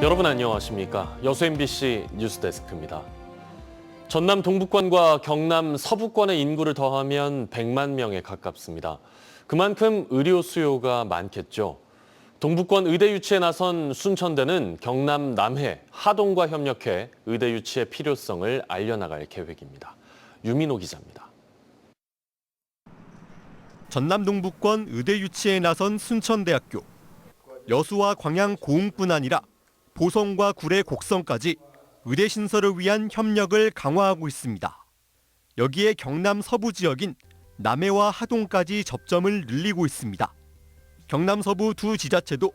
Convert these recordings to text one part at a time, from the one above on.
여러분 안녕하십니까? 여수 MBC 뉴스데스크입니다. 전남 동북권과 경남 서부권의 인구를 더하면 100만 명에 가깝습니다. 그만큼 의료 수요가 많겠죠. 동북권 의대 유치에 나선 순천대는 경남 남해, 하동과 협력해 의대 유치의 필요성을 알려나갈 계획입니다. 유민호 기자입니다. 전남 동북권 의대 유치에 나선 순천대학교. 여수와 광양 고흥뿐 아니라 보성과 구례 곡성까지 의대 신설을 위한 협력을 강화하고 있습니다. 여기에 경남 서부 지역인 남해와 하동까지 접점을 늘리고 있습니다. 경남 서부 두 지자체도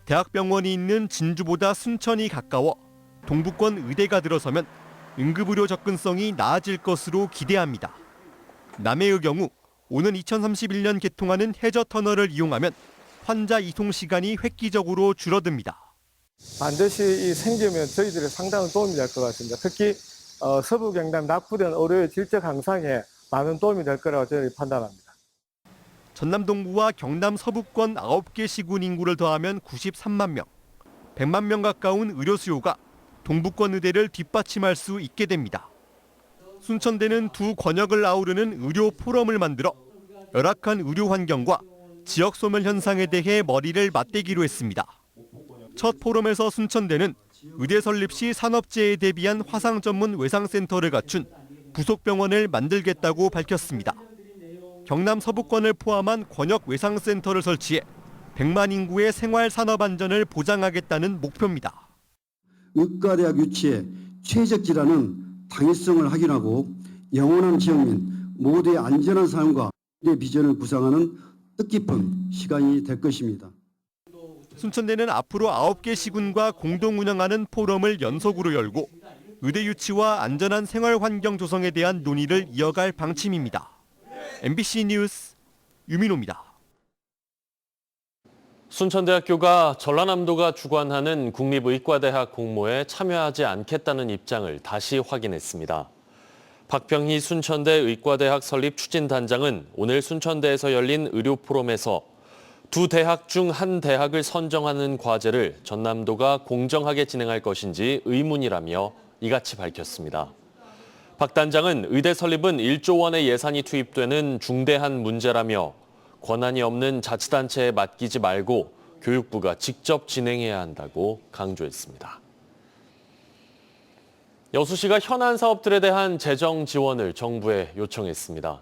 대학병원이 있는 진주보다 순천이 가까워 동북권 의대가 들어서면 응급의료 접근성이 나아질 것으로 기대합니다. 남해의 경우 오는 2031년 개통하는 해저터널을 이용하면 환자 이송 시간이 획기적으로 줄어듭니다. 반드시 생기면 저희들이 상당한 도움이 될 것 같습니다. 특히 서부 경남 낙후된 의료의 질적 향상에 많은 도움이 될 거라고 저희들이 판단합니다. 전남 동부와 경남 서부권 9개 시군 인구를 더하면 93만 명, 100만 명 가까운 의료 수요가 동북권 의대를 뒷받침할 수 있게 됩니다. 순천대는 두 권역을 아우르는 의료 포럼을 만들어 열악한 의료 환경과 지역 소멸 현상에 대해 머리를 맞대기로 했습니다. 첫 포럼에서 순천대는 의대 설립 시 산업재해에 대비한 화상 전문 외상센터를 갖춘 부속병원을 만들겠다고 밝혔습니다. 경남 서부권을 포함한 권역 외상센터를 설치해 100만 인구의 생활 산업 안전을 보장하겠다는 목표입니다. 의과대학 유치에 최적지라는 당위성을 확인하고 영원한 지역민 모두의 안전한 삶과 의대 비전을 구상하는 뜻깊은 시간이 될 것입니다. 순천대는 앞으로 9개 시군과 공동 운영하는 포럼을 연속으로 열고 의대 유치와 안전한 생활 환경 조성에 대한 논의를 이어갈 방침입니다. MBC 뉴스 유민호입니다. 순천대학교가 전라남도가 주관하는 국립의과대학 공모에 참여하지 않겠다는 입장을 다시 확인했습니다. 박병희 순천대 의과대학 설립 추진단장은 오늘 순천대에서 열린 의료 포럼에서 두 대학 중 한 대학을 선정하는 과제를 전남도가 공정하게 진행할 것인지 의문이라며 이같이 밝혔습니다. 박 단장은 의대 설립은 1조 원의 예산이 투입되는 중대한 문제라며 권한이 없는 자치단체에 맡기지 말고 교육부가 직접 진행해야 한다고 강조했습니다. 여수시가 현안 사업들에 대한 재정 지원을 정부에 요청했습니다.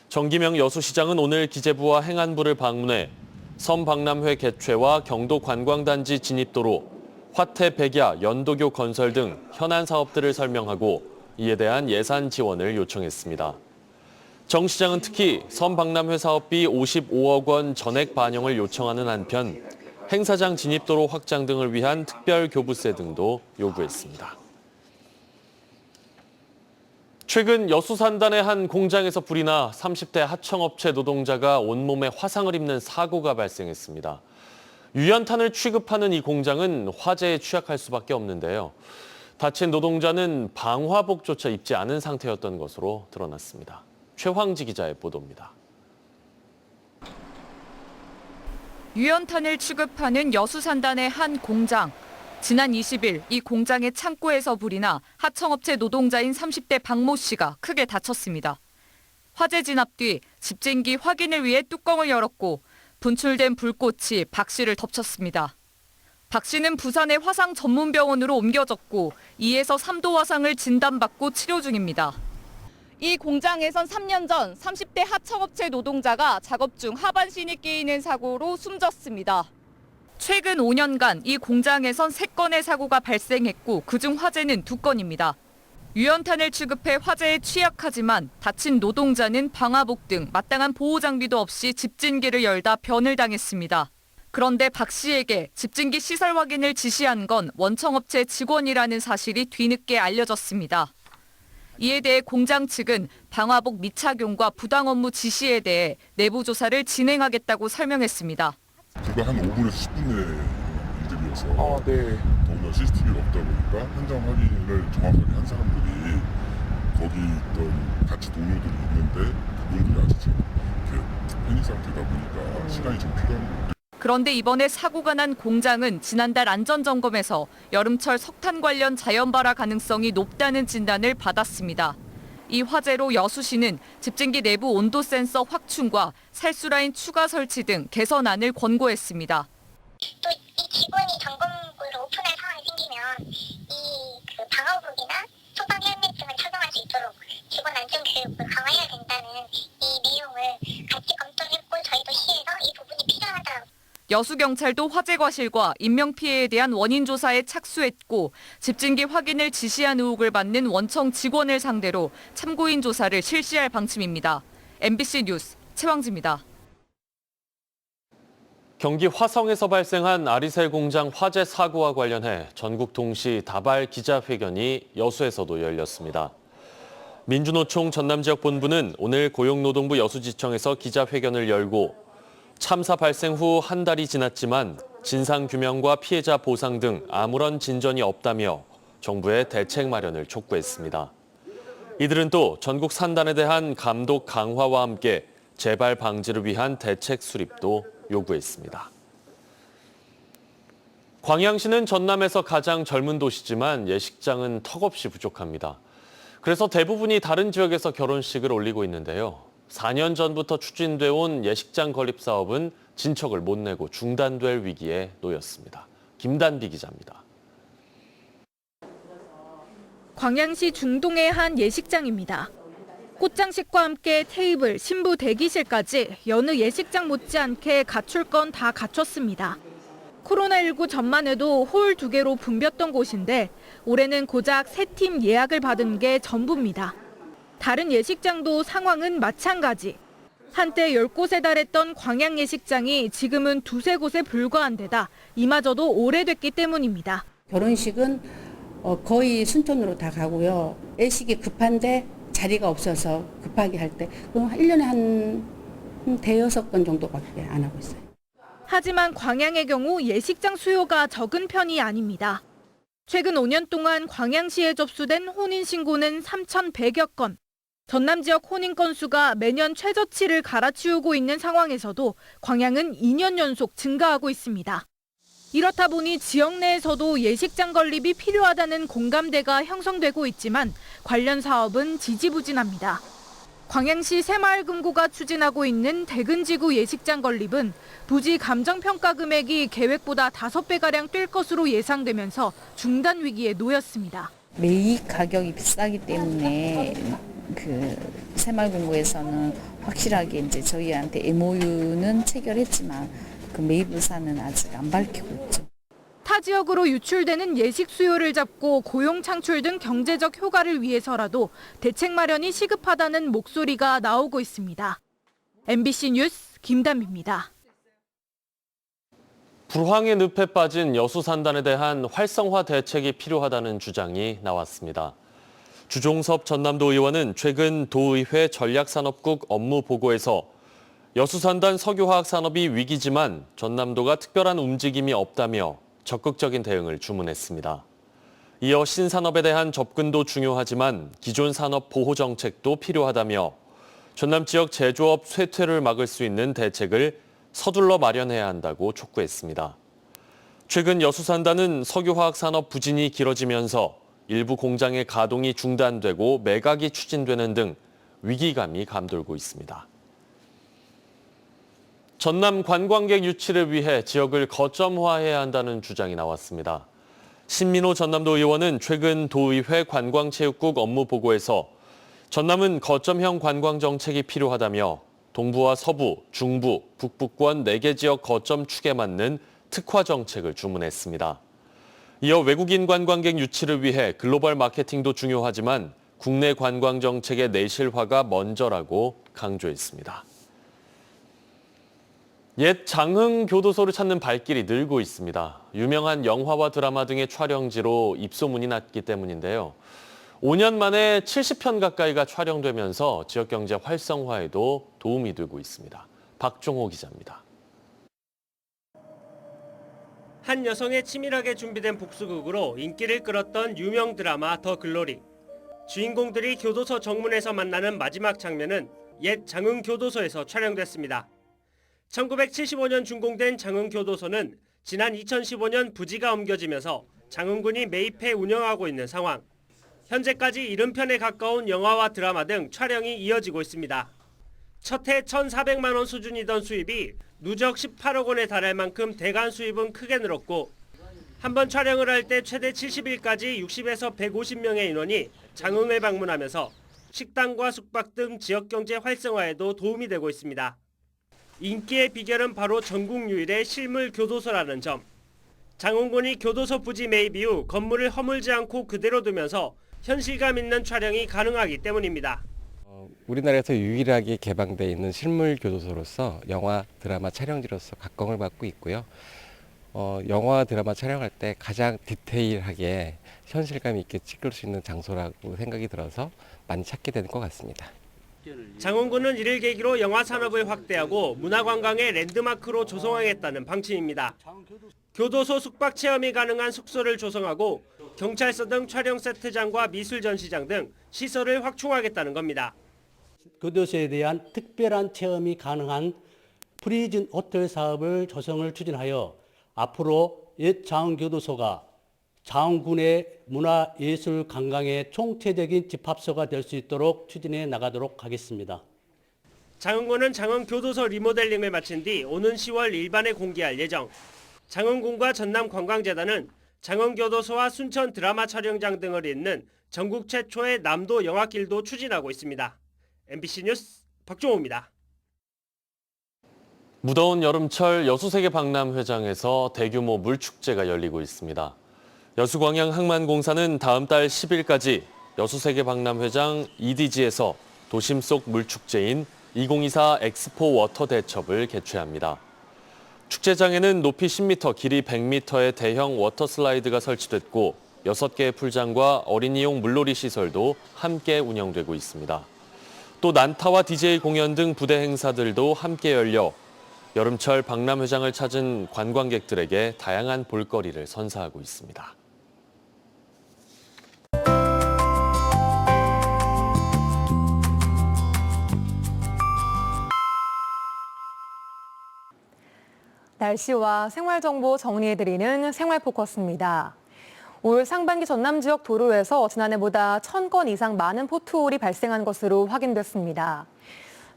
정기명 여수시장은 오늘 기재부와 행안부를 방문해 섬박람회 개최와 경도 관광단지 진입도로, 화태 백야 연도교 건설 등 현안 사업들을 설명하고 이에 대한 예산 지원을 요청했습니다. 정 시장은 특히 섬박람회 사업비 55억 원 전액 반영을 요청하는 한편 행사장 진입도로 확장 등을 위한 특별 교부세 등도 요구했습니다. 최근 여수 산단의 한 공장에서 불이 나 30대 하청업체 노동자가 온몸에 화상을 입는 사고가 발생했습니다. 유연탄을 취급하는 이 공장은 화재에 취약할 수밖에 없는데요. 다친 노동자는 방화복조차 입지 않은 상태였던 것으로 드러났습니다. 최황지 기자의 보도입니다. 유연탄을 취급하는 여수 산단의 한 공장. 지난 20일 이 공장의 창고에서 불이 나 하청업체 노동자인 30대 박모 씨가 크게 다쳤습니다. 화재 진압 뒤 집진기 확인을 위해 뚜껑을 열었고 분출된 불꽃이 박 씨를 덮쳤습니다. 박 씨는 부산의 화상 전문병원으로 옮겨졌고 2에서 3도 화상을 진단받고 치료 중입니다. 이 공장에선 3년 전 30대 하청업체 노동자가 작업 중 하반신이 끼이는 사고로 숨졌습니다. 최근 5년간 이 공장에선 3건의 사고가 발생했고 그중 화재는 2건입니다. 유연탄을 취급해 화재에 취약하지만 다친 노동자는 방화복 등 마땅한 보호 장비도 없이 집진기를 열다 변을 당했습니다. 그런데 박 씨에게 집진기 시설 확인을 지시한 건 원청업체 직원이라는 사실이 뒤늦게 알려졌습니다. 이에 대해 공장 측은 방화복 미착용과 부당 업무 지시에 대해 내부 조사를 진행하겠다고 설명했습니다. 불과 한 5분에서 10분의 일들이어서 네. 더구나 CCTV가 없다 보니까 현장 확인을 정확하게 한 사람들이 거기 있던 같이 동료들이 있는데 그분들이 아직 지금 이렇게 패닉 상태다 보니까 시간이 좀 필요한 거예요. 그런데 이번에 사고가 난 공장은 지난달 안전점검에서 여름철 석탄 관련 자연발화 가능성이 높다는 진단을 받았습니다. 이 화재로 여수시는 집진기 내부 온도 센서 확충과 살수라인 추가 설치 등 개선안을 권고했습니다. 또 이 직원이 점검구를 오픈할 상황이 생기면 이 방화복이나 소방 헬멧 등을 착용할 수 있도록 직원 안전 교육을 강화해야 된다는 이 내용을 같이 검토했고 저희도 시에서 이 부분이 필요하다고. 여수경찰도 화재 과실과 인명피해에 대한 원인 조사에 착수했고 집진기 확인을 지시한 의혹을 받는 원청 직원을 상대로 참고인 조사를 실시할 방침입니다. MBC 뉴스 최왕지입니다. 경기 화성에서 발생한 아리셀 공장 화재 사고와 관련해 전국 동시 다발 기자회견이 여수에서도 열렸습니다. 민주노총 전남지역본부는 오늘 고용노동부 여수지청에서 기자회견을 열고 참사 발생 후 한 달이 지났지만 진상규명과 피해자 보상 등 아무런 진전이 없다며 정부의 대책 마련을 촉구했습니다. 이들은 또 전국 산단에 대한 감독 강화와 함께 재발 방지를 위한 대책 수립도 요구했습니다. 광양시는 전남에서 가장 젊은 도시지만 예식장은 턱없이 부족합니다. 그래서 대부분이 다른 지역에서 결혼식을 올리고 있는데요. 4년 전부터 추진돼 온 예식장 건립 사업은 진척을 못 내고 중단될 위기에 놓였습니다. 김단비 기자입니다. 광양시 중동의 한 예식장입니다. 꽃장식과 함께 테이블, 신부 대기실까지 여느 예식장 못지않게 갖출 건 다 갖췄습니다. 코로나19 전만 해도 홀 2개로 붐볐던 곳인데 올해는 고작 3팀 예약을 받은 게 전부입니다. 다른 예식장도 상황은 마찬가지. 한때 10곳에 달했던 광양 예식장이 지금은 2-3곳에 불과한 데다 이마저도 오래됐기 때문입니다. 결혼식은 거의 순천으로 다 가고요. 예식이 급한데 자리가 없어서 급하게 할 때 그럼 1년에 한 대여섯 건 정도밖에 안 하고 있어요. 하지만 광양의 경우 예식장 수요가 적은 편이 아닙니다. 최근 5년 동안 광양시에 접수된 혼인신고는 3,100여 건. 전남 지역 혼인 건수가 매년 최저치를 갈아치우고 있는 상황에서도 광양은 2년 연속 증가하고 있습니다. 이렇다 보니 지역 내에서도 예식장 건립이 필요하다는 공감대가 형성되고 있지만 관련 사업은 지지부진합니다. 광양시 새마을금고가 추진하고 있는 대근지구 예식장 건립은 부지 감정평가 금액이 계획보다 5배가량 뛸 것으로 예상되면서 중단 위기에 놓였습니다. 매입 가격이 비싸기 때문에 새마을금고에서는 확실하게 이제 저희한테 MOU는 체결했지만 그 매입 의사는 아직 안 밝히고 있죠. 타 지역으로 유출되는 예식 수요를 잡고 고용 창출 등 경제적 효과를 위해서라도 대책 마련이 시급하다는 목소리가 나오고 있습니다. MBC 뉴스 김담비입니다. 불황의 늪에 빠진 여수 산단에 대한 활성화 대책이 필요하다는 주장이 나왔습니다. 주종섭 전남도 의원은 최근 도의회 전략산업국 업무 보고에서 여수 산단 석유화학 산업이 위기지만 전남도가 특별한 움직임이 없다며 적극적인 대응을 주문했습니다. 이어 신산업에 대한 접근도 중요하지만 기존 산업 보호 정책도 필요하다며 전남 지역 제조업 쇠퇴를 막을 수 있는 대책을 서둘러 마련해야 한다고 촉구했습니다. 최근 여수 산단은 석유화학 산업 부진이 길어지면서 일부 공장의 가동이 중단되고 매각이 추진되는 등 위기감이 감돌고 있습니다. 전남 관광객 유치를 위해 지역을 거점화해야 한다는 주장이 나왔습니다. 신민호 전남도 의원은 최근 도의회 관광체육국 업무 보고에서 전남은 거점형 관광 정책이 필요하다며 동부와 서부, 중부, 북부권 4개 지역 거점 축에 맞는 특화 정책을 주문했습니다. 이어 외국인 관광객 유치를 위해 글로벌 마케팅도 중요하지만 국내 관광 정책의 내실화가 먼저라고 강조했습니다. 옛 장흥 교도소를 찾는 발길이 늘고 있습니다. 유명한 영화와 드라마 등의 촬영지로 입소문이 났기 때문인데요. 5년 만에 70편 가까이가 촬영되면서 지역 경제 활성화에도 도움이 되고 있습니다. 박종호 기자입니다. 한 여성의 치밀하게 준비된 복수극으로 인기를 끌었던 유명 드라마 더 글로리. 주인공들이 교도소 정문에서 만나는 마지막 장면은 옛 장흥 교도소에서 촬영됐습니다. 1975년 준공된 장흥교도소는 지난 2015년 부지가 옮겨지면서 장흥군이 매입해 운영하고 있는 상황. 현재까지 70편에 가까운 영화와 드라마 등 촬영이 이어지고 있습니다. 첫 해 1,400만 원 수준이던 수입이 누적 18억 원에 달할 만큼 대간 수입은 크게 늘었고 한 번 촬영을 할 때 최대 70일까지 60에서 150명의 인원이 장흥을 방문하면서 식당과 숙박 등 지역경제 활성화에도 도움이 되고 있습니다. 인기의 비결은 바로 전국 유일의 실물 교도소라는 점. 장흥군이 교도소 부지 매입 이후 건물을 허물지 않고 그대로 두면서 현실감 있는 촬영이 가능하기 때문입니다. 우리나라에서 유일하게 개방되어 있는 실물 교도소로서 영화, 드라마 촬영지로서 각광을 받고 있고요. 영화, 드라마 촬영할 때 가장 디테일하게 현실감 있게 찍을 수 있는 장소라고 생각이 들어서 많이 찾게 되는 것 같습니다. 장흥군은 이를 계기로 영화 산업을 확대하고 문화관광의 랜드마크로 조성하겠다는 방침입니다. 교도소 숙박 체험이 가능한 숙소를 조성하고 경찰서 등 촬영 세트장과 미술 전시장 등 시설을 확충하겠다는 겁니다. 교도소에 대한 특별한 체험이 가능한 프리즌 호텔 사업을 조성을 추진하여 앞으로 옛 장흥교도소가 장흥군의 문화예술 관광의 총체적인 집합소가 될 수 있도록 추진해 나가도록 하겠습니다. 장흥군은 장흥교도소 리모델링을 마친 뒤 오는 10월 일반에 공개할 예정. 장흥군과 전남관광재단은 장흥교도소와 순천 드라마 촬영장 등을 잇는 전국 최초의 남도 영화길도 추진하고 있습니다. MBC 뉴스 박종호입니다. 무더운 여름철 여수세계 박람회장에서 대규모 물축제가 열리고 있습니다. 여수광양항만공사는 다음 달 10일까지 여수세계 박람회장 EDG에서 도심 속 물축제인 2024 엑스포 워터 대첩을 개최합니다. 축제장에는 높이 10m, 길이 100m의 대형 워터 슬라이드가 설치됐고 6개의 풀장과 어린이용 물놀이 시설도 함께 운영되고 있습니다. 또 난타와 DJ 공연 등 부대 행사들도 함께 열려 여름철 박람회장을 찾은 관광객들에게 다양한 볼거리를 선사하고 있습니다. 날씨와 생활정보 정리해드리는 생활포커스입니다. 올 상반기 전남 지역 도로에서 지난해보다 1,000건 이상 많은 포트홀이 발생한 것으로 확인됐습니다.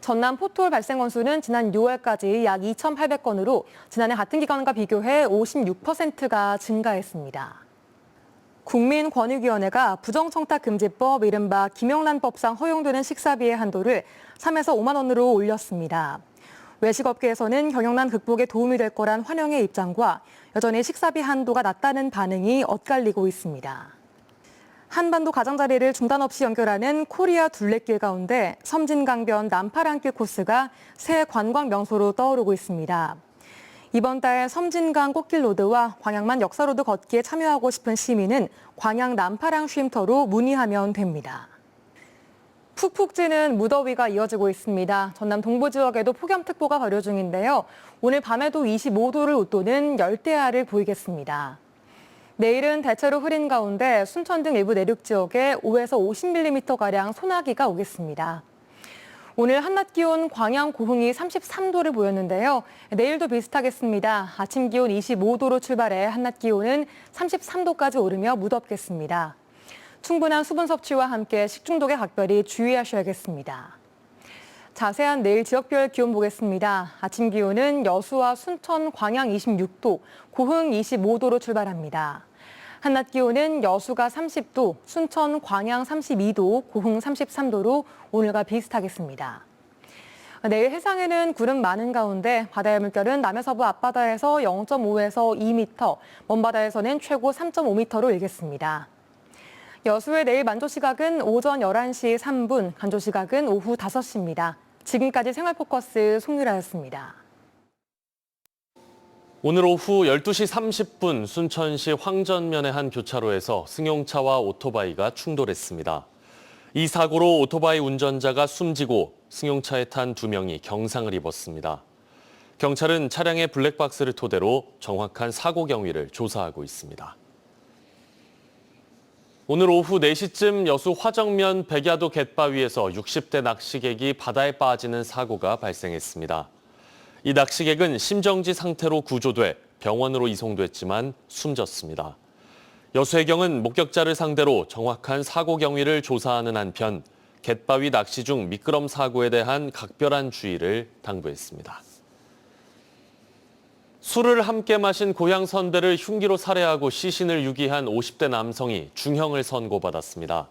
전남 포트홀 발생 건수는 지난 6월까지 약 2,800건으로 지난해 같은 기간과 비교해 56%가 증가했습니다. 국민권익위원회가 부정청탁금지법 이른바 김영란법상 허용되는 식사비의 한도를 3에서 5만 원으로 올렸습니다. 외식업계에서는 경영난 극복에 도움이 될 거란 환영의 입장과 여전히 식사비 한도가 낮다는 반응이 엇갈리고 있습니다. 한반도 가장자리를 중단 없이 연결하는 코리아 둘레길 가운데 섬진강변 남파랑길 코스가 새 관광 명소로 떠오르고 있습니다. 이번 달 섬진강 꽃길로드와 광양만 역사로드 걷기에 참여하고 싶은 시민은 광양 남파랑 쉼터로 문의하면 됩니다. 푹푹 찌는 무더위가 이어지고 있습니다. 전남 동부 지역에도 폭염특보가 발효 중인데요. 오늘 밤에도 25도를 웃도는 열대야를 보이겠습니다. 내일은 대체로 흐린 가운데 순천 등 일부 내륙 지역에 5에서 50mm가량 소나기가 오겠습니다. 오늘 한낮 기온 광양 고흥이 33도를 보였는데요. 내일도 비슷하겠습니다. 아침 기온 25도로 출발해 한낮 기온은 33도까지 오르며 무덥겠습니다. 충분한 수분 섭취와 함께 식중독에 각별히 주의하셔야겠습니다. 자세한 내일 지역별 기온 보겠습니다. 아침 기온은 여수와 순천, 광양 26도, 고흥 25도로 출발합니다. 한낮 기온은 여수가 30도, 순천, 광양 32도, 고흥 33도로 오늘과 비슷하겠습니다. 내일 해상에는 구름 많은 가운데 바다의 물결은 남해서부 앞바다에서 0.5에서 2m, 먼바다에서는 최고 3.5m로 일겠습니다. 여수의 내일 만조 시각은 오전 11시 3분, 간조 시각은 오후 5시입니다. 지금까지 생활포커스 송유라였습니다. 오늘 오후 12시 30분 순천시 황전면의 한 교차로에서 승용차와 오토바이가 충돌했습니다. 이 사고로 오토바이 운전자가 숨지고 승용차에 탄 2명이 경상을 입었습니다. 경찰은 차량의 블랙박스를 토대로 정확한 사고 경위를 조사하고 있습니다. 오늘 오후 4시쯤 여수 화정면 백야도 갯바위에서 60대 낚시객이 바다에 빠지는 사고가 발생했습니다. 이 낚시객은 심정지 상태로 구조돼 병원으로 이송됐지만 숨졌습니다. 여수해경은 목격자를 상대로 정확한 사고 경위를 조사하는 한편 갯바위 낚시 중 미끄럼 사고에 대한 각별한 주의를 당부했습니다. 술을 함께 마신 고향 선배를 흉기로 살해하고 시신을 유기한 50대 남성이 중형을 선고받았습니다.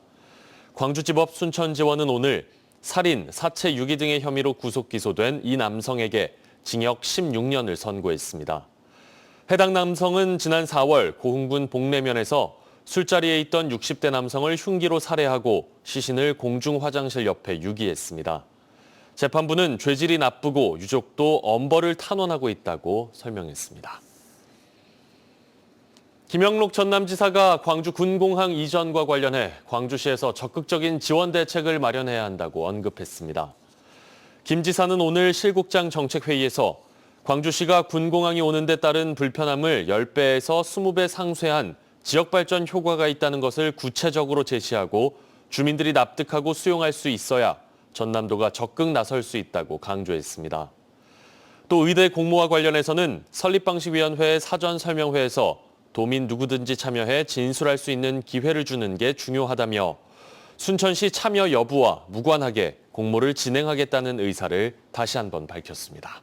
광주지법 순천지원은 오늘 살인, 사체 유기 등의 혐의로 구속 기소된 이 남성에게 징역 16년을 선고했습니다. 해당 남성은 지난 4월 고흥군 복내면에서 술자리에 있던 60대 남성을 흉기로 살해하고 시신을 공중 화장실 옆에 유기했습니다. 재판부는 죄질이 나쁘고 유족도 엄벌을 탄원하고 있다고 설명했습니다. 김영록 전남지사가 광주 군공항 이전과 관련해 광주시에서 적극적인 지원 대책을 마련해야 한다고 언급했습니다. 김 지사는 오늘 실국장 정책회의에서 광주시가 군공항이 오는 데 따른 불편함을 10배에서 20배 상쇄한 지역발전 효과가 있다는 것을 구체적으로 제시하고 주민들이 납득하고 수용할 수 있어야 전남도가 적극 나설 수 있다고 강조했습니다. 또 의대 공모와 관련해서는 설립방식위원회 사전 설명회에서 도민 누구든지 참여해 진술할 수 있는 기회를 주는 게 중요하다며 순천시 참여 여부와 무관하게 공모를 진행하겠다는 의사를 다시 한번 밝혔습니다.